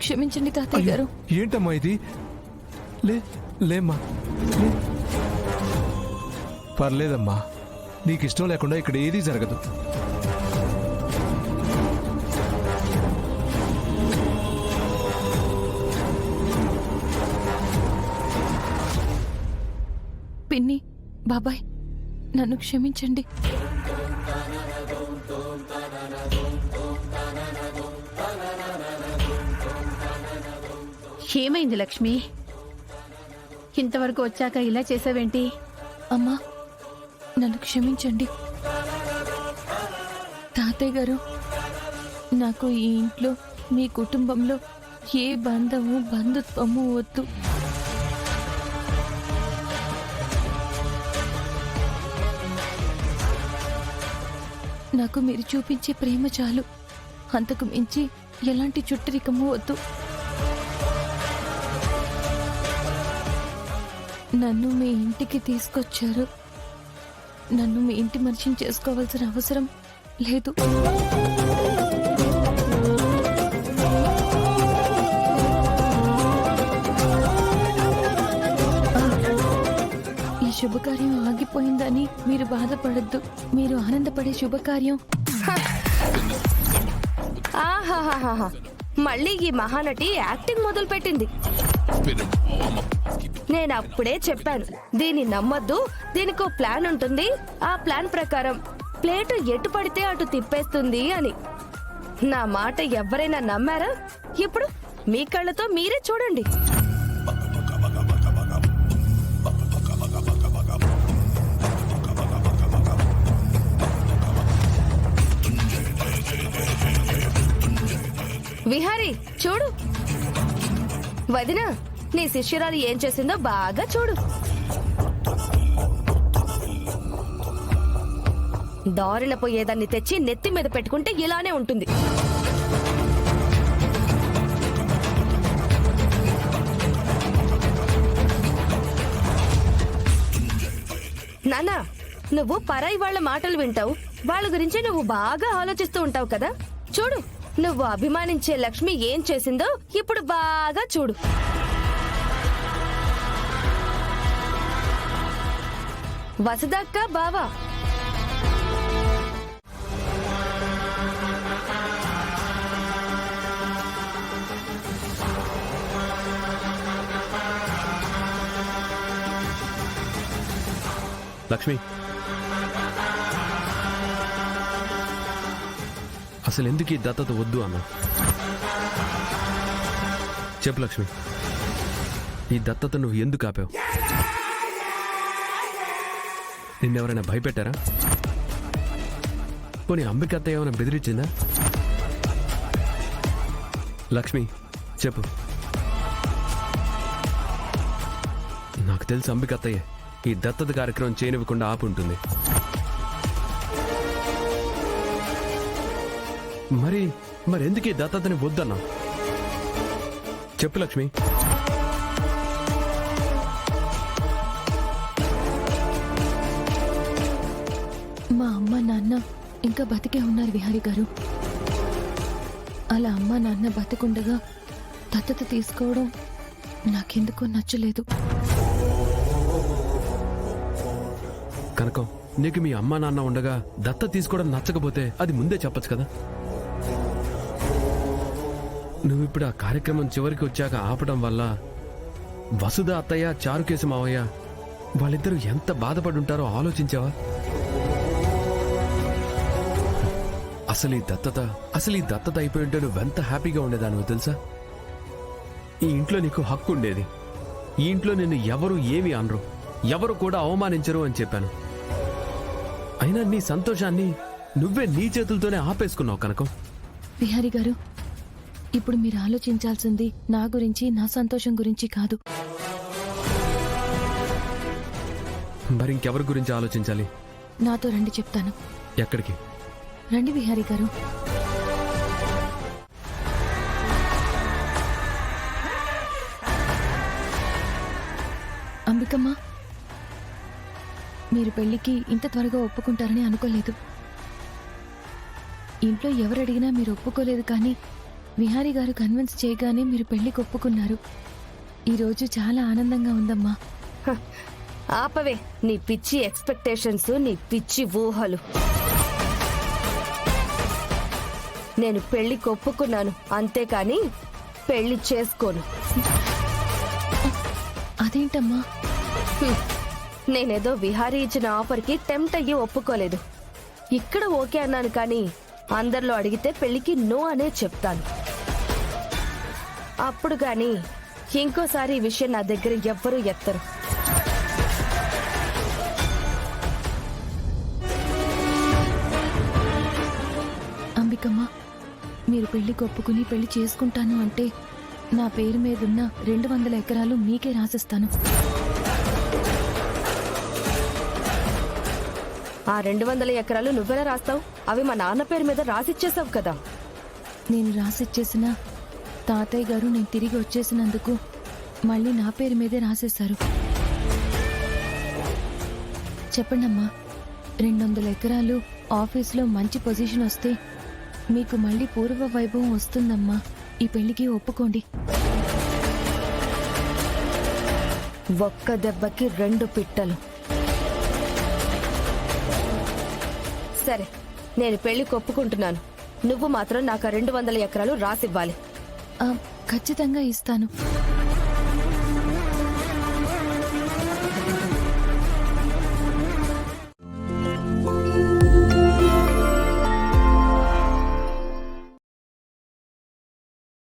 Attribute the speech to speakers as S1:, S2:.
S1: క్షమించండి తాతయ్య గారు.
S2: ఏంటమ్మా ఇది? లేమ్మా లే. పర్లేదమ్మా, నీకు ఇష్టం లేకుండా ఇక్కడ ఏదీ జరగదు.
S1: పిన్ని, బాబాయ్, నన్ను క్షమించండి.
S3: ఏమైంది లక్ష్మి? ఇంతవరకు వచ్చాక ఇలా చేసావేంటి?
S1: అమ్మా, నన్ను క్షమించండి. తాతయ్య గారు, నాకు ఈ ఇంట్లో మీ కుటుంబంలో ఏ బంధము బంధుత్వము వద్దు. నాకు మీరు చూపించే ప్రేమ చాలు. అంతకు మించి ఎలాంటి చుట్టరికము వద్దు. నన్ను మీ ఇంటికి తీసుకొచ్చారు. నన్ను మీ ఇంటి మనిషిని చేసుకోవాల్సిన అవసరం లేదు. ఈ శుభకార్యం ఆగిపోయిందని మీరు బాధపడద్దు. మీరు ఆనందపడే శుభకార్యం.
S4: ఆహాహాహా, మళ్ళీ ఈ మహానటి యాక్టింగ్ మొదలు పెట్టింది. నేను అప్పుడే చెప్పాను, దీన్ని నమ్మొద్దు, దీనికో ప్లాన్ ఉంటుంది, ఆ ప్లాన్ ప్రకారం ప్లేటు ఎటు పడితే అటు తిప్పేస్తుంది అని. నా మాట ఎవరైనా నమ్మారా? ఇప్పుడు మీ కళ్ళతో మీరే చూడండి. విహారీ, చూడు. వదినా, నీ శిష్యురాలు ఏం చేసిందో బాగా చూడు. దారిన పోయేదాన్ని తెచ్చి నెత్తి మీద పెట్టుకుంటే ఇలానే ఉంటుంది. నాన్నా, నువ్వు పరాయి వాళ్ళ మాటలు వింటావు, వాళ్ళ గురించి నువ్వు బాగా ఆలోచిస్తూ ఉంటావు కదా. చూడు, నువ్వు అభిమానించే లక్ష్మి ఏం చేసిందో ఇప్పుడు బాగా చూడు. వసుదక్క, బావా,
S5: లక్ష్మి, అసలు ఎందుకు ఈ దత్తత వద్దు అన్నా? చెప్పు లక్ష్మి, ఈ దత్తత నువ్వు ఎందుకు ఆపావు? నిన్నెవరైనా భయపెట్టారా? పోనీ అంబిక అత్తయ్య ఏమైనా బెదిరించిందా? లక్ష్మి చెప్పు. నాకు తెలుసు అంబిక అత్తయ్య ఈ దత్తత కార్యక్రమం చేయనివ్వకుండా ఆపుంటుంది. మరెందుకు ఈ దత్తతని వద్దన్నా? చెప్పు లక్ష్మి.
S1: మా అమ్మ నాన్న ఇంకా బతికే ఉన్నారు విహారీ గారు. అలా అమ్మ నాన్న బతికుండగా దత్తత తీసుకోవడం నాకెందుకో నచ్చలేదు.
S5: కనకం, నీకు మీ అమ్మా నాన్న ఉండగా దత్త తీసుకోవడం నచ్చకపోతే అది ముందే చెప్పచ్చు కదా. నువ్విప్పుడు ఆ కార్యక్రమం చివరికి వచ్చాక ఆపడం వల్ల వసుధ అత్తయ్య, చారుకేశ మావయ్య వాళ్ళిద్దరూ ఎంత బాధపడి ఉంటారో ఆలోచించావా? అసలు ఈ దత్తత అయిపోయి ఉంటే నువ్వెంత హ్యాపీగా ఉండేదానివో తెలుసా? ఈ ఇంట్లో నీకు హక్కు ఉండేది. ఈ ఇంట్లో నిన్ను ఎవరు ఏమి అనరు, ఎవరు కూడా అవమానించరు అని చెప్పాను. అయినా నీ సంతోషాన్ని నువ్వే నీ చేతులతోనే ఆపేసుకున్నావు కనకం.
S1: విహారీ గారు, ఇప్పుడు మీరు ఆలోచించాల్సింది నా గురించి, నా సంతోషం గురించి కాదు.
S5: మరి ఇంకెవరి గురించి ఆలోచించాలి?
S1: నాతో రండి, చెప్తాను.
S5: ఎక్కడికి?
S1: రండి విహారీ గారు. అంబికమ్మ, మీరు పెళ్లికి ఇంత త్వరగా ఒప్పుకుంటారని అనుకోలేదు. ఇంట్లో ఎవరు అడిగినా మీరు ఒప్పుకోలేదు, కానీ విహారీ గారు కన్విన్స్ చేయగానే మీరు పెళ్లికి ఒప్పుకున్నారు. ఈరోజు చాలా ఆనందంగా ఉందమ్మా.
S4: హ, ఆపవే నీ పిచ్చి ఎక్స్పెక్టేషన్స్, నీ పిచ్చి ఊహలు. నేను పెళ్లికి ఒప్పుకున్నాను అంతేకాని పెళ్లి చేసుకోను.
S1: అదేంటమ్మా?
S4: హ్మ్. నేనేదో విహారీ ఇచ్చిన ఆఫర్కి టెంప్ట్ అయ్యి ఒప్పుకోలేదు. ఇక్కడ ఓకే అన్నాను కానీ అందరిలో అడిగితే పెళ్లికి నో అనే చెప్తాను. అప్పుడు గాని ఇంకోసారి ఈ విషయం నా దగ్గర ఎవ్వరూ ఎత్తరు.
S1: అంబికమ్మ, మీరు పెళ్లికి ఒప్పుకుని పెళ్లి చేసుకుంటాను అంటే నా పేరు మీదున్న 200 ఎకరాలు మీకే రాసిస్తాను.
S4: ఆ 200 ఎకరాలు నువ్వెలా రాస్తావు? అవి మా నాన్న పేరు మీద రాసిచ్చేసావు కదా.
S1: నేను రాసిచ్చేసిన తాతయ్య గారు నేను తిరిగి వచ్చేసినందుకు మళ్ళీ నా పేరు మీదే రాసేశారు. చెప్పండమ్మా, 200 ఎకరాలు, ఆఫీస్లో మంచి పొజిషన్ వస్తే మీకు మళ్ళీ పూర్వ వైభవం వస్తుందమ్మా. ఈ పెళ్లికి ఒప్పుకోండి.
S4: ఒక్క దెబ్బకి 2 పిట్టలు. సరే, నేను పెళ్లికి ఒప్పుకుంటున్నాను. నువ్వు మాత్రం నాకు 200 ఎకరాలు రాసివ్వాలి.
S1: ఖచ్చితంగా ఇస్తాను.